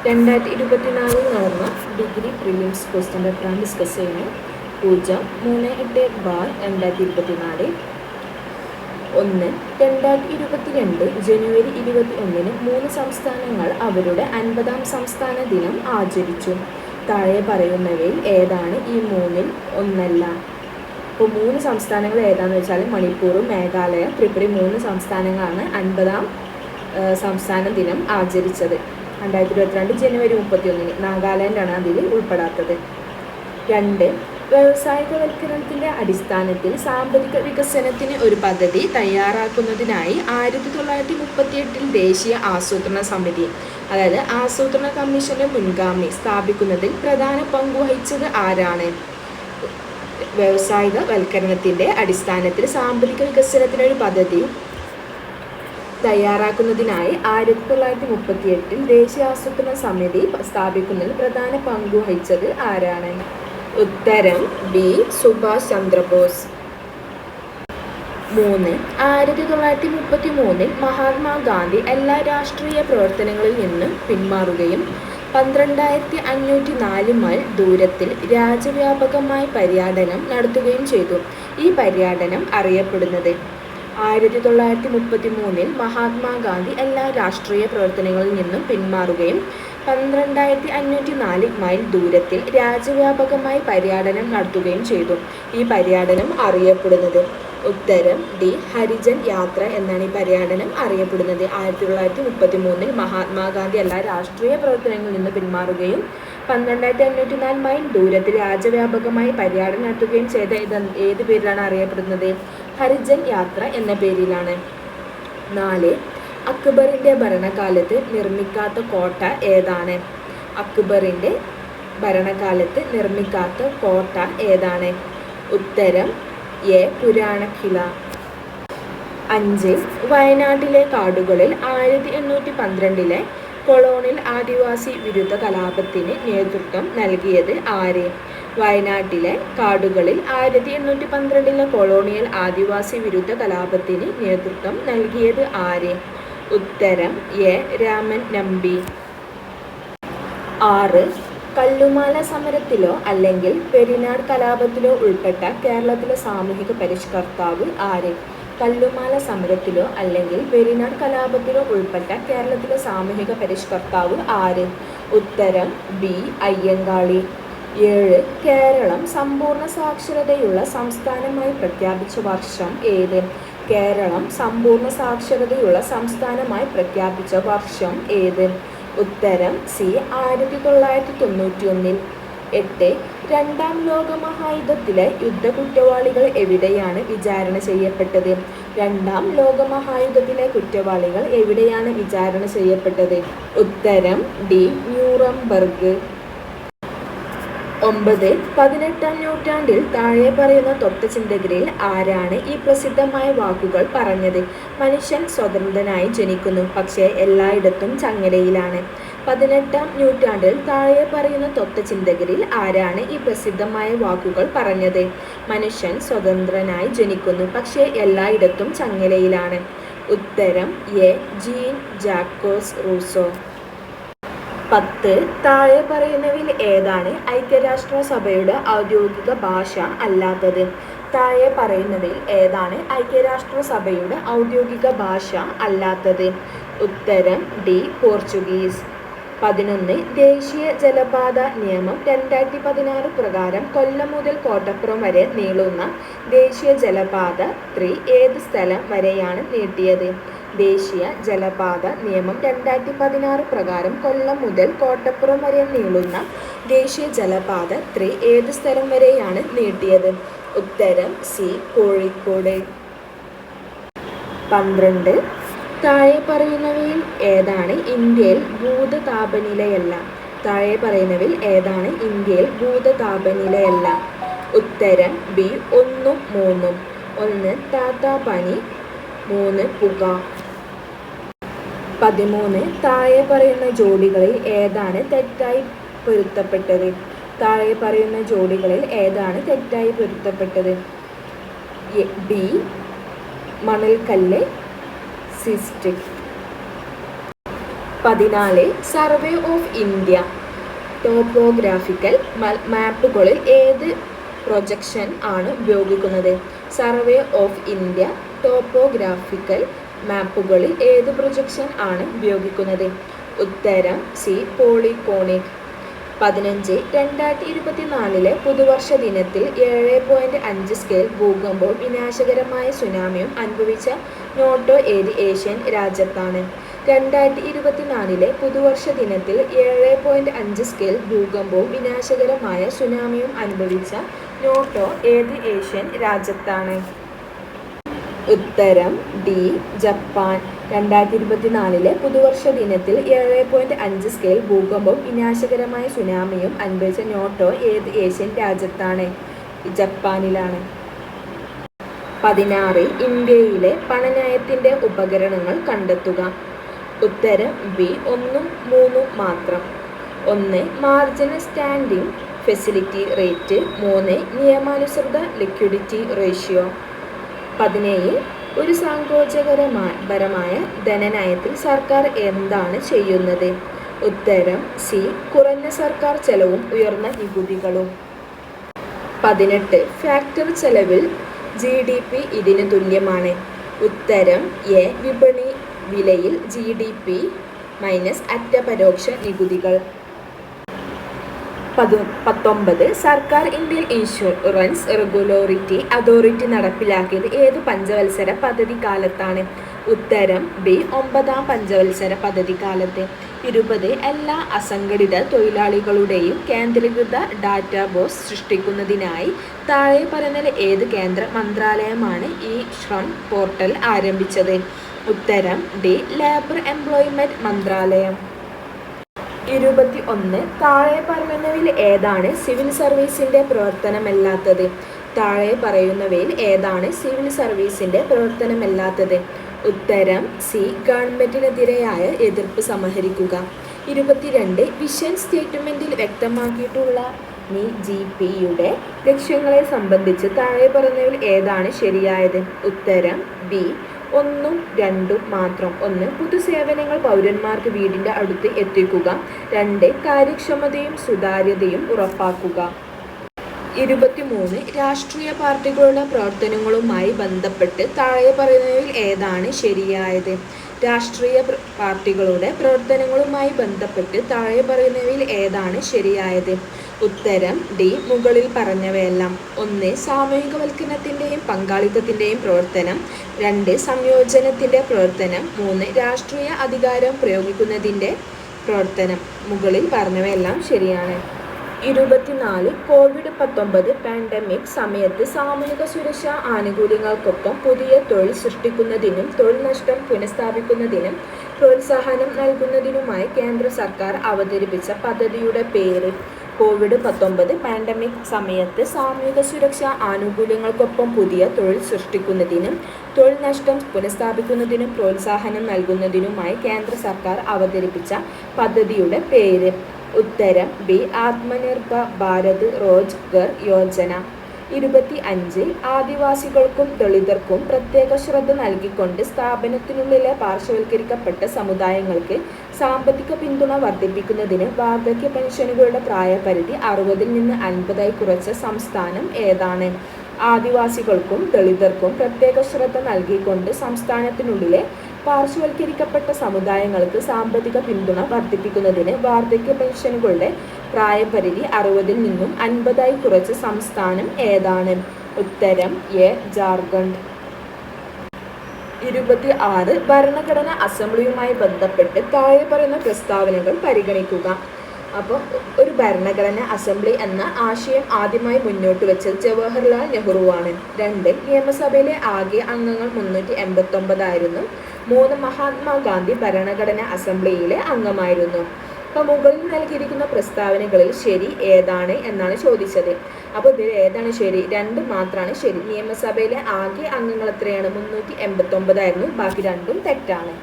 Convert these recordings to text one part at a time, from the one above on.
2024 നടന്ന degree prelims question പേപ്പറാണ് discuss ചെയ്യുന്നത്. 038/2024. 2022 ജനുവരി 21 3 സംസ്ഥാനങ്ങൾ അവരുടെ 50-ാം സംസ്ഥാന ദിനം ആചരിച്ചു. താഴെ പറയുന്നവയിൽ ഏതാണ് ഈ മൂന്നിൽ ഒന്നല്ല? ഇപ്പോൾ 3 സംസ്ഥാനങ്ങൾ ഏതാണെന്ന് വെച്ചാൽ മണിപ്പൂർ, മേഘാലയ, ത്രിപുര 3 സംസ്ഥാനങ്ങളാണ് 50-ാം സംസ്ഥാന ദിനം ആചരിച്ചത്. 2022 ജനുവരി 31. നാഗാലാൻഡാണ് അതിൽ ഉൾപ്പെടാത്തത്. 2. വ്യാവസായികവൽക്കരണത്തിൻ്റെ അടിസ്ഥാനത്തിൽ സാമ്പത്തിക വികസനത്തിന് ഒരു പദ്ധതി തയ്യാറാക്കുന്നതിനായി 1938 ദേശീയ ആസൂത്രണ സമിതി, അതായത് ആസൂത്രണ കമ്മീഷന്റെ മുൻഗാമി, സ്ഥാപിക്കുന്നതിൽ പ്രധാന പങ്കുവഹിച്ചത് ആരാണ്? വ്യാവസായികവൽക്കരണത്തിൻ്റെ അടിസ്ഥാനത്തിൽ സാമ്പത്തിക വികസനത്തിനൊരു പദ്ധതി തയ്യാറാക്കുന്നതിനായി 1938 ദേശീയ ആസൂത്രണ സമിതി സ്ഥാപിക്കുന്നതിൽ പ്രധാന പങ്കുവഹിച്ചത് ആരാണ്? ഉത്തരം ബി. സുഭാഷ് ചന്ദ്രബോസ്. 3. 1933 മഹാത്മാഗാന്ധി എല്ലാ രാഷ്ട്രീയ പ്രവർത്തനങ്ങളിൽ നിന്നും പിന്മാറുകയും 12,504 മൈൽ ദൂരത്തിൽ രാജ്യവ്യാപകമായ പര്യടനം നടത്തുകയും ചെയ്തു. ഈ പര്യടനം അറിയപ്പെടുന്നത്? 1933 മഹാത്മാഗാന്ധി എല്ലാ രാഷ്ട്രീയ പ്രവർത്തനങ്ങളിൽ നിന്നും പിന്മാറുകയും 12,504 മൈൽ ദൂരത്തിൽ രാജ്യവ്യാപകമായി പര്യടനം നടത്തുകയും ചെയ്തു. ഈ പര്യടനം അറിയപ്പെടുന്നത്? ഉത്തരം ഡി. ഹരിജൻ യാത്ര എന്നാണ് ഈ പര്യടനം അറിയപ്പെടുന്നത്. 1933 മഹാത്മാഗാന്ധി എല്ലാ രാഷ്ട്രീയ പ്രവർത്തനങ്ങളിൽ നിന്ന് പിന്മാറുകയും 12,504 മൈൽ ദൂരത്തിൽ രാജ്യവ്യാപകമായി പര്യടനം നടത്തുകയും ചെയ്ത ഏത് പേരിലാണ് അറിയപ്പെടുന്നത്? ഹരിജൻ യാത്ര എന്ന പേരിലാണ്. 4. അക്ബറിൻ്റെ ഭരണകാലത്ത് നിർമ്മിക്കാത്ത കോട്ട ഏതാണ്? അക്ബറിൻ്റെ ഭരണകാലത്ത് നിർമ്മിക്കാത്ത കോട്ട ഏതാണ്? ഉത്തരം എ. പുരാണഖില. 5. വയനാട്ടിലെ കാടുകളിൽ 1812 കൊളോണിയൽ ആദിവാസി വിരുദ്ധ കലാപത്തിന് നേതൃത്വം നൽകിയത് ആര്? വയനാട്ടിലെ കാടുകളിൽ 1812 കൊളോണിയൽ ആദിവാസി വിരുദ്ധ കലാപത്തിന് നേതൃത്വം നൽകിയത് ആര്? ഉത്തരം എ. രാമൻ നമ്പി. 6. കല്ലുമാല സമരത്തിലോ അല്ലെങ്കിൽ പെരിനാട് കലാപത്തിലോ ഉൾപ്പെട്ട കേരളത്തിലെ സാമൂഹിക പരിഷ്കർത്താവ് ആര്? കല്ലുമാല സമരത്തിലോ അല്ലെങ്കിൽ പെരിനാട് കലാപത്തിലോ ഉൾപ്പെട്ട കേരളത്തിലെ സാമൂഹിക പരിഷ്കർത്താവ് ആര്? ഉത്തരം ബി. അയ്യങ്കാളി. 7. കേരളം സമ്പൂർണ്ണ സാക്ഷരതയുള്ള സംസ്ഥാനമായി പ്രഖ്യാപിച്ച വർഷം ഏത്? കേരളം സമ്പൂർണ്ണ സാക്ഷരതയുള്ള സംസ്ഥാനമായി പ്രഖ്യാപിച്ച വർഷം ഏത്? ഉത്തരം സി. 1991. 8. രണ്ടാം ലോകമഹായുദ്ധത്തിലെ യുദ്ധകുറ്റവാളികൾ എവിടെയാണ് വിചാരണ ചെയ്യപ്പെട്ടത്? രണ്ടാം ലോകമഹായുദ്ധത്തിലെ കുറ്റവാളികൾ എവിടെയാണ് വിചാരണ ചെയ്യപ്പെട്ടത്? ഉത്തരം ഡി. ന്യൂറംബർഗ്. 9. 18-ാം നൂറ്റാണ്ടിൽ താഴെ പറയുന്ന തത്വചിന്തകരിൽ ആരാണ് ഈ പ്രസിദ്ധമായ വാക്കുകൾ പറഞ്ഞത്? മനുഷ്യൻ സ്വതന്ത്രനായി ജനിക്കുന്നു, പക്ഷേ എല്ലായിടത്തും ചങ്ങലയിലാണ്. 18-ാം നൂറ്റാണ്ടിൽ താഴെ പറയുന്ന തത്വചിന്തകരിൽ ആരാണ് ഈ പ്രസിദ്ധമായ വാക്കുകൾ പറഞ്ഞത്? മനുഷ്യൻ സ്വതന്ത്രനായി ജനിക്കുന്നു, പക്ഷേ എല്ലായിടത്തും ചങ്ങലയിലാണ്. ഉത്തരം എ. Gene Jacques Rousseau. 10. താഴെ പറയുന്നവയിൽ ഏതാണ് ഐക്യരാഷ്ട്രസഭയുടെ ഔദ്യോഗിക ഭാഷ അല്ലാത്തത്? താഴെ പറയുന്നവയിൽ ഏതാണ് ഐക്യരാഷ്ട്രസഭയുടെ ഔദ്യോഗിക ഭാഷ അല്ലാത്തത്? ഉത്തരം ഡി. പോർച്ചുഗീസ്. 11. ദേശീയ ജലപാത നിയമം 2016 പ്രകാരം കൊല്ലം മുതൽ കോട്ടപ്പുറം വരെ നീളുന്ന ദേശീയ ജലപാത 3 ഏത് സ്ഥലം വരെയാണ് നീട്ടിയത്? ദേശീയ ജലപാത നിയമം 2016 പ്രകാരം കൊല്ലം മുതൽ കോട്ടപ്പുറം വരെ നീളുന്ന ദേശീയ ജലപാത 3 ഏത് സ്ഥലം വരെയാണ് നീട്ടിയത്? ഉത്തരം സി. കോഴിക്കോട്. 12. താഴെ പറയുന്നവയിൽ ഏതാണ് ഇന്ത്യയിൽ ഭൂതതാപനിലയല്ല? താഴെ പറയുന്നവയിൽ ഏതാണ് ഇന്ത്യയിൽ ഭൂതതാപനിലയല്ല? ഉത്തരം ബി. 1ഉം 3ഉം. 1 താത്താപനി, 3 പുക. 13. താഴെ പറയുന്ന ജോഡികളിൽ ഏതാണ് തെറ്റായി പൊരുത്തപ്പെട്ടത്? താഴെ പറയുന്ന ജോഡികളിൽ ഏതാണ് തെറ്റായി പൊരുത്തപ്പെട്ടത്? ബി. മണൽക്കല്ല്, സിസ്റ്റിക്. 14 സർവേ ഓഫ് ഇന്ത്യ ടോപ്പോഗ്രാഫിക്കൽ മാപ്പുകളിൽ ഏത് പ്രൊജക്ഷൻ ആണ് ഉപയോഗിക്കുന്നത്? സർവേ ഓഫ് ഇന്ത്യ ടോപ്പോഗ്രാഫിക്കൽ മാപ്പുകളിൽ ഏത് പ്രൊജക്ഷൻ ആണ് ഉപയോഗിക്കുന്നത്? ഉത്തരം സി, പോളികോണിക്. 15 2024 പുതുവർഷ ദിനത്തിൽ 7.5 സ്കെയിൽ ഭൂകമ്പവും വിനാശകരമായ സുനാമിയും അനുഭവിച്ച നോട്ടോ ഏത് ഏഷ്യൻ രാജ്യത്താണ്? 2024 പുതുവർഷ ദിനത്തിൽ 7.5 സ്കെയിൽ ഭൂകമ്പവും വിനാശകരമായ സുനാമിയും അനുഭവിച്ച നോട്ടോ ഏത് ഏഷ്യൻ രാജ്യത്താണ്? ഉത്തരം ഡി, ജപ്പാൻ. 2024 പുതുവർഷ ദിനത്തിൽ 7.5 സ്കെയിൽ ഭൂകമ്പവും വിനാശകരമായ സുനാമിയും അനുഭവിച്ച നോട്ടോ ഏത് ഏഷ്യൻ രാജ്യത്താണ്? ജപ്പാനിലാണ്. 16 ഇന്ത്യയിലെ പണനയത്തിന്റെ ഉപകരണങ്ങൾ കണ്ടെത്തുക. ഉത്തരം ബി, 1 3 മാത്രം. 1 മാർജിനൽ സ്റ്റാൻഡിംഗ് ഫെസിലിറ്റി റേറ്റ്. 3 നിയമാനുസൃത ലിക്വിഡിറ്റി റേഷ്യോ. 17 ഒരു സങ്കോചപരമായ ധനനയത്തിൽ സർക്കാർ എന്താണ് ചെയ്യുന്നത്? ഉത്തരം സി, കുറഞ്ഞ സർക്കാർ ചെലവും ഉയർന്ന നികുതികളും. 18 ഫാക്ടറി ചെലവിൽ GDP ഇതിന് തുല്യമാണ്. ഉത്തരം എ, വിപണി വിലയിൽ GDP മൈനസ് അറ്റ പരോക്ഷ നികുതികൾ. 19 സർക്കാർ ഇന്ത്യൻ ഇൻഷുറൻസ് റെഗുലേറ്ററി അതോറിറ്റി നടപ്പിലാക്കിയത് ഏത് പഞ്ചവത്സര പദ്ധതി കാലത്താണ്? ഉത്തരം ബി, 9ാം പഞ്ചവത്സര പദ്ധതി കാലത്ത്. 20 എല്ലാ അസംഘടിത തൊഴിലാളികളുടെയും കേന്ദ്രീകൃത ഡാറ്റാബേസ് സൃഷ്ടിക്കുന്നതിനായി താഴെ പറയുന്ന ഏത് കേന്ദ്ര മന്ത്രാലയമാണ് ഈ ശ്രം പോർട്ടൽ ആരംഭിച്ചത്? ഉത്തരം ഡി, ലേബർ എംപ്ലോയ്മെന്റ് മന്ത്രാലയം. 21 താഴെ പറയുന്നവയിൽ ഏതാണ് സിവിൽ സർവീസിന്റെ പ്രവർത്തനമല്ലാത്തത്? താഴെ പറയുന്നവയിൽ ഏതാണ് സിവിൽ സർവീസിന്റെ പ്രവർത്തനമല്ലാത്തത്? ഉത്തരം സി, ഗവൺമെന്റിനെതിരെയായ എതിർപ്പ് സമാഹരിക്കുക. 22 വിഷൻ സ്റ്റേറ്റ്മെന്റിൽ വ്യക്തമാക്കിയിട്ടുള്ള GPയുടെ ലക്ഷ്യങ്ങളെ സംബന്ധിച്ച് താഴെ പറയുന്നവയിൽ ഏതാണ് ശരിയായത്? ഉത്തരം ബി, 1 2 മാത്രം. 1 പൊതുസേവനങ്ങൾ പൗരന്മാർക്ക് വീടിൻ്റെ അടുത്ത് എത്തിക്കുക. 2 കാര്യക്ഷമതയും സുതാര്യതയും ഉറപ്പാക്കുക. 23 രാഷ്ട്രീയ പാർട്ടികളുടെ പ്രവർത്തനങ്ങളുമായി ബന്ധപ്പെട്ട് താഴെ പറയുന്നവയിൽ ഏതാണ് ശരിയായത്? രാഷ്ട്രീയ പാർട്ടികളുടെ പ്രവർത്തനങ്ങളുമായി ബന്ധപ്പെട്ട് താഴെ പറയുന്നവയിൽ ഏതാണ് ശരിയായത്? ഉത്തരം ഡി, മുകളിൽ പറഞ്ഞവയെല്ലാം. 1 സാമൂഹികവൽക്കരണത്തിൻ്റെയും പങ്കാളിത്തത്തിൻ്റെയും പ്രവർത്തനം. 2 സംയോജനത്തിൻ്റെ പ്രവർത്തനം. 3 രാഷ്ട്രീയ അധികാരം പ്രയോഗിക്കുന്നതിൻ്റെ പ്രവർത്തനം. മുകളിൽ പറഞ്ഞവയെല്ലാം ശരിയാണ്. 24 COVID-19 പാൻഡമിക് സമയത്ത് സാമൂഹിക സുരക്ഷാ ആനുകൂല്യങ്ങൾക്കൊപ്പം പുതിയ തൊഴിൽ സൃഷ്ടിക്കുന്നതിനും തൊഴിൽ നഷ്ടം പുനഃസ്ഥാപിക്കുന്നതിനും പ്രോത്സാഹനം നൽകുന്നതിനുമായി കേന്ദ്ര സർക്കാർ അവതരിപ്പിച്ച പദ്ധതിയുടെ പേര്? COVID-19 പാൻഡമിക് സമയത്ത് സാമൂഹിക സുരക്ഷാ ആനുകൂല്യങ്ങൾക്കൊപ്പം പുതിയ തൊഴിൽ സൃഷ്ടിക്കുന്നതിനും തൊഴിൽ നഷ്ടം പുനഃസ്ഥാപിക്കുന്നതിനും പ്രോത്സാഹനം നൽകുന്നതിനുമായി കേന്ദ്ര സർക്കാർ അവതരിപ്പിച്ച പദ്ധതിയുടെ പേര്? ഉത്തരം ബി, ആത്മനിർഭർ ഭാരത് റോജ്ഗർ യോജന. 25 ആദിവാസികൾക്കും ദളിതർക്കും പ്രത്യേക ശ്രദ്ധ നൽകിക്കൊണ്ട് സ്ഥാപനത്തിനുള്ളിലെ പാർശ്വവൽക്കരിക്കപ്പെട്ട സമുദായങ്ങൾക്ക് സാമ്പത്തിക പിന്തുണ വർദ്ധിപ്പിക്കുന്നതിന് വാർദ്ധക്യ പെൻഷനുകളുടെ പ്രായപരിധി 60 നിന്ന് 50 കുറച്ച സംസ്ഥാനം ഏതാണ്? ആദിവാസികൾക്കും ദളിതർക്കും പ്രത്യേക ശ്രദ്ധ നൽകിക്കൊണ്ട് സംസ്ഥാനത്തിനുള്ളിലെ പാർശ്വവൽക്കരിക്കപ്പെട്ട സമുദായങ്ങൾക്ക് സാമ്പത്തിക പിന്തുണ വർദ്ധിപ്പിക്കുന്നതിന് വാർദ്ധക്യ പെൻഷനുകളുടെ പ്രായപരിധി 60 നിന്നും 50 കുറച്ച സംസ്ഥാനം ഏതാണ്? ഉത്തരം എ, ജാർഖണ്ഡ്. 26 ഭരണഘടനാ അസംബ്ലിയുമായി ബന്ധപ്പെട്ട് താഴെ പറയുന്ന പ്രസ്താവനകൾ പരിഗണിക്കുക. അപ്പോൾ ഒരു ഭരണഘടനാ അസംബ്ലി എന്ന ആശയം ആദ്യമായി മുന്നോട്ട് വെച്ചത് ജവഹർലാൽ നെഹ്റുവാണ്. 2 നിയമസഭയിലെ ആകെ അംഗങ്ങൾ 389 ആയിരുന്നു. 3 മഹാത്മാഗാന്ധി ഭരണഘടനാ അസംബ്ലിയിലെ അംഗമായിരുന്നു. അപ്പോൾ മുകളിൽ നൽകിയിരിക്കുന്ന പ്രസ്താവനകളിൽ ശരി ഏതാണ് എന്നാണ് ചോദിച്ചത്. അപ്പോൾ ഇതിൽ ഏതാണ് ശരി? 2 മാത്രമാണ് ശരി. നിയമസഭയിലെ ആകെ അംഗങ്ങൾ എത്രയാണ്? 389 ആയിരുന്നു. ബാക്കി 2ഉം തെറ്റാണ്.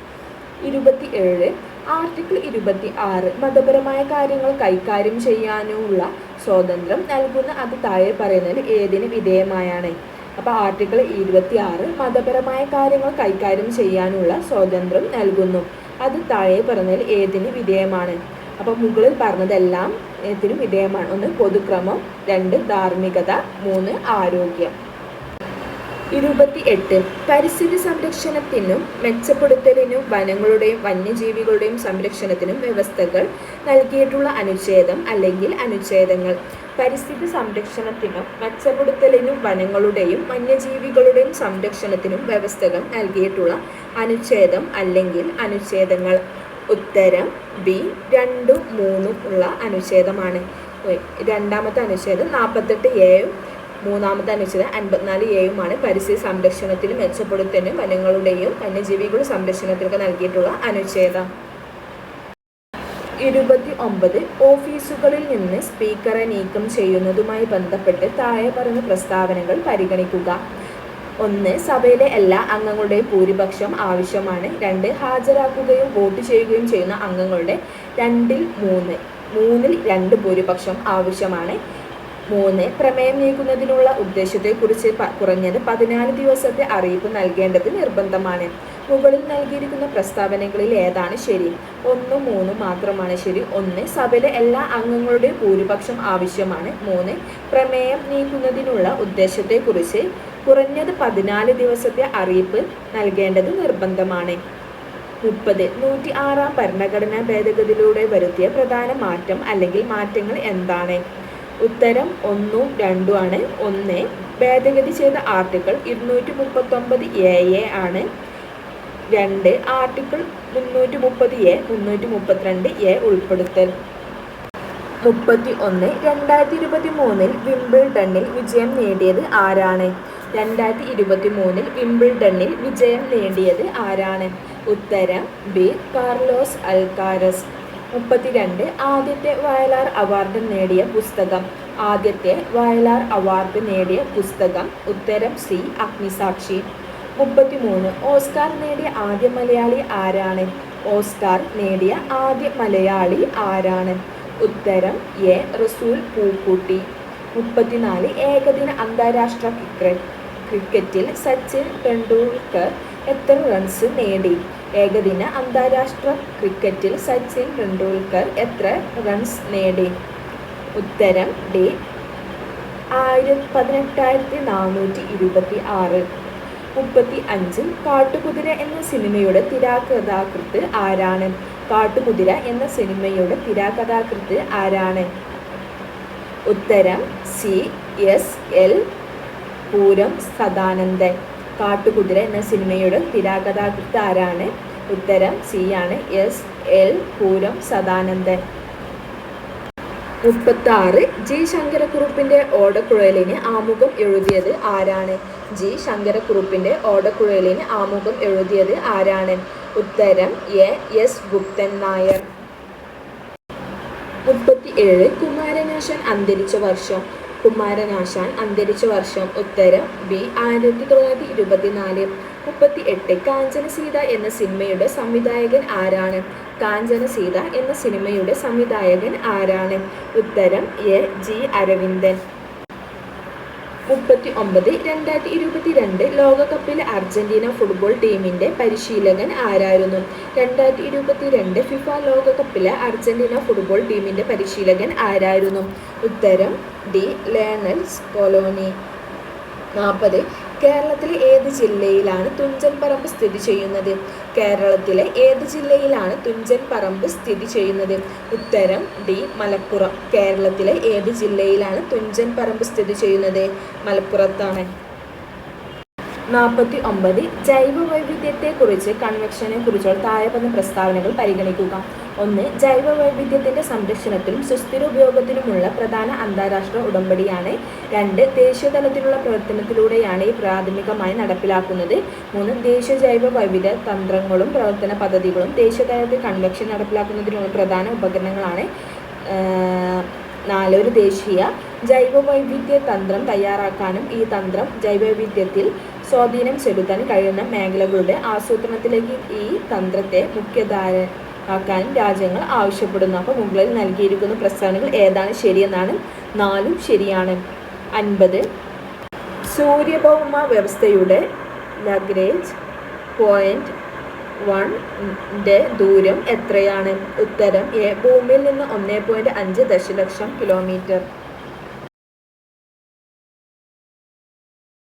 27 ആർട്ടിക്കിൾ 26 മതപരമായ കാര്യങ്ങൾ കൈകാര്യം ചെയ്യാനുള്ള സ്വാതന്ത്ര്യം നൽകുന്ന അത് താഴെ പറയുന്നതിൽ ഏതിന് വിധേയമായാണ്? അപ്പോൾ ആർട്ടിക്കിൾ 26 മതപരമായ കാര്യങ്ങൾ കൈകാര്യം ചെയ്യാനുള്ള സ്വാതന്ത്ര്യം നൽകുന്നു. അത് താഴെ പറഞ്ഞതിൽ ഏതിന് വിധേയമാണ്? അപ്പോൾ മുകളിൽ പറഞ്ഞതെല്ലാം ഏതിനും വിധേയമാണ്. 1 പൊതുക്രമം, 2 ധാർമ്മികത, 3 ആരോഗ്യം. 28 പരിസ്ഥിതി സംരക്ഷണത്തിനും മെച്ചപ്പെടുത്തലിനും വനങ്ങളുടെയും വന്യജീവികളുടെയും സംരക്ഷണത്തിനും വ്യവസ്ഥകൾ നൽകിയിട്ടുള്ള അനുച്ഛേദം അല്ലെങ്കിൽ അനുച്ഛേദങ്ങൾ. പരിസ്ഥിതി സംരക്ഷണത്തിനും മെച്ചപ്പെടുത്തലിനും വനങ്ങളുടെയും വന്യജീവികളുടെയും സംരക്ഷണത്തിനും വ്യവസ്ഥകൾ നൽകിയിട്ടുള്ള അനുച്ഛേദം അല്ലെങ്കിൽ അനുച്ഛേദങ്ങൾ. ഉത്തരം ബി 2, 3 ഉള്ള അനുച്ഛേദമാണ്. രണ്ടാമത്തെ അനുച്ഛേദം 48A-യും മൂന്നാമത്തെ അനുച്ഛേദം 54A-യുമാണ് പരിസ്ഥിതി സംരക്ഷണത്തിനും മെച്ചപ്പെടുത്തലിനും വനങ്ങളുടെയും വന്യജീവികളുടെ സംരക്ഷണത്തിനൊക്കെ നൽകിയിട്ടുള്ള അനുച്ഛേദം. 29 ഓഫീസുകളിൽ നിന്ന് സ്പീക്കറെ നീക്കം ചെയ്യുന്നതുമായി ബന്ധപ്പെട്ട് താഴെ പറയുന്ന പ്രസ്താവനകൾ പരിഗണിക്കുക. 1 സഭയിലെ എല്ലാ അംഗങ്ങളുടെയും ഭൂരിപക്ഷം ആവശ്യമാണ്. 2 ഹാജരാക്കുകയും വോട്ട് ചെയ്യുകയും ചെയ്യുന്ന അംഗങ്ങളുടെ 2/3 2 ഭൂരിപക്ഷം ആവശ്യമാണ്. 3 പ്രമേയം നീക്കുന്നതിനുള്ള ഉദ്ദേശത്തെക്കുറിച്ച് കുറഞ്ഞത് 14 ദിവസത്തെ അറിയിപ്പ് നൽകേണ്ടത് നിർബന്ധമാണ്. മുകളിൽ നൽകിയിരിക്കുന്ന പ്രസ്താവനകളിൽ ഏതാണ് ശരി? 1, 3 മാത്രമാണ് ശരി. 1 സഭയിലെ എല്ലാ അംഗങ്ങളുടെയും ഭൂരിപക്ഷം ആവശ്യമാണ്. 3 പ്രമേയം നീക്കുന്നതിനുള്ള ഉദ്ദേശത്തെക്കുറിച്ച് കുറഞ്ഞത് 14 ദിവസത്തെ അറിയിപ്പ് നൽകേണ്ടത് നിർബന്ധമാണ്. 30 106 ഭരണഘടനാ ഭേദഗതിയിലൂടെ വരുത്തിയ പ്രധാന മാറ്റം അല്ലെങ്കിൽ മാറ്റങ്ങൾ എന്താണ്? ഉത്തരം 1ഉം 2ഉം ആണ്. 1 ഭേദഗതി ചെയ്ത ആർട്ടിക്കിൾ 239A ആണ്. 2 ആർട്ടിക്കിൾ 330A 332A ഉൾപ്പെടുത്തൽ. 31 2023 വിംബിൾഡണിൽ വിജയം നേടിയത് ആരാണ്? 2023 വിംബിൾഡണിൽ വിജയം നേടിയത് ആരാണ്? ഉത്തരം ബി കാർലോസ് അൽക്കാരസ്. 32 ആദ്യത്തെ വയലാർ അവാർഡ് നേടിയ പുസ്തകം. ആദ്യത്തെ വയലാർ അവാർഡ് നേടിയ പുസ്തകം. ഉത്തരം സി അഗ്നിസാക്ഷി. 33 ഓസ്കാർ നേടിയ ആദ്യ മലയാളി ആരാണ്? ഓസ്കാർ നേടിയ ആദ്യ മലയാളി ആരാണ്? ഉത്തരം എ റസൂൽ പൂക്കുട്ടി. 34 ഏകദിന അന്താരാഷ്ട്ര ക്രിക്കറ്റിൽ സച്ചിൻ ടെണ്ടുൽക്കർ എത്ര റൺസ് നേടി? ഏകദിന അന്താരാഷ്ട്ര ക്രിക്കറ്റിൽ സച്ചിൻ ടെണ്ടുൽക്കർ എത്ര റൺസ് നേടി? ഉത്തരം ഡി 18,426. 35 കാട്ടുകുതിര എന്ന സിനിമയുടെ തിരാക്കഥാകൃത്ത് ആരാണ്? കാട്ടുകുതിര എന്ന സിനിമയുടെ തിരാക്കഥാകൃത്ത് ആരാണ്? ഉത്തരം സി എസ്.എൽ. പൂരം സദാനന്ദൻ. കാട്ടുകുതിര എന്ന സിനിമയുടെ തിരാക്കഥാകൃത്ത് ആരാണ്? ഉത്തരം സി ആണ്, എസ്.എൽ. പൂരം സദാനന്ദൻ. 36 ജി ശങ്കരക്കുറുപ്പിന്റെ ഓടക്കുഴലിന് ആമുഖം എഴുതിയത് ആരാണ്? ജി ശങ്കരക്കുറുപ്പിന്റെ ഓടക്കുഴലിന് ആമുഖം എഴുതിയത് ആരാണ്? ഉത്തരം എ എസ് ഗുപ്തൻ നായർ. 37 കുമാരനാശാൻ അന്തരിച്ച വർഷം. കുമാരനാശാൻ അന്തരിച്ച വർഷം. ഉത്തരം ബി 1924. 38 കാഞ്ചനസീത എന്ന സിനിമയുടെ സംവിധായകൻ ആരാണ്? കാഞ്ചനസീത എന്ന സിനിമയുടെ സംവിധായകൻ ആരാണ്? ഉത്തരം എ ജി അരവിന്ദൻ. 39 2022 ലോകകപ്പിലെ അർജന്റീന ഫുട്ബോൾ ടീമിന്റെ പരിശീലകൻ ആരായിരുന്നു? 2022 ഫിഫ ലോകകപ്പിലെ അർജന്റീന ഫുട്ബോൾ ടീമിന്റെ പരിശീലകൻ ആരായിരുന്നു? ഉത്തരം ഡി ലയണൽ സ്കലോനി. 40 കേരളത്തിലെ ഏത് ജില്ലയിലാണ് തുഞ്ചൻ പറമ്പ് സ്ഥിതി ചെയ്യുന്നത്? കേരളത്തിലെ ഏത് ജില്ലയിലാണ് തുഞ്ചൻ പറമ്പ് സ്ഥിതി ചെയ്യുന്നത്? ഉത്തരം ഡി മലപ്പുറം. കേരളത്തിലെ ഏത് ജില്ലയിലാണ് തുഞ്ചൻ പറമ്പ് സ്ഥിതി ചെയ്യുന്നത്? മലപ്പുറത്താണ്. 49 ജൈവ വൈവിധ്യത്തെക്കുറിച്ച് കൺവെൻഷനെ കുറിച്ചുള്ള താഴെ പറഞ്ഞ പ്രസ്താവനകൾ പരിഗണിക്കുക. 1 ജൈവ വൈവിധ്യത്തിന്റെ സംരക്ഷണത്തിനും സുസ്ഥിര ഉപയോഗത്തിനുമുള്ള പ്രധാന അന്താരാഷ്ട്ര ഉടമ്പടിയാണ്. 2 ദേശീയ തലത്തിലുള്ള പ്രവർത്തനത്തിലൂടെയാണ് ഈ പ്രാഥമികമായി നടപ്പിലാക്കുന്നത്. 3 ദേശീയ ജൈവ വൈവിധ്യ തന്ത്രങ്ങളും പ്രവർത്തന പദ്ധതികളും ദേശീയ തലത്തിൽ കൺവെൻഷൻ നടപ്പിലാക്കുന്നതിനുള്ള പ്രധാന ഉപകരണങ്ങളാണ്. 4 ഒരു ദേശീയ ജൈവ വൈവിധ്യ തന്ത്രം തയ്യാറാക്കാനും ഈ തന്ത്രം ജൈവവൈവിധ്യത്തിൽ സ്വാധീനം ചെലുത്താൻ കഴിയുന്ന മേഖലകളുടെ ആസൂത്രണത്തിലേക്ക് ഈ തന്ത്രത്തെ മുഖ്യധാരയാക്കാനും രാജ്യങ്ങൾ ആവശ്യപ്പെടുന്നു. അപ്പോൾ മുകളിൽ നൽകിയിരിക്കുന്ന പ്രസ്താവനകൾ ഏതാണ് ശരിയെന്നാണ്? 4ഉം ശരിയാണ്. 50 സൂര്യഭൗമ വ്യവസ്ഥയുടെ ലഗ്രാഞ്ച് പോയിന്റ് 1 ദൂരം എത്രയാണ്? ഉത്തരം എ. ഭൂമിയിൽ നിന്ന് 1.5 ദശലക്ഷം കിലോമീറ്റർ.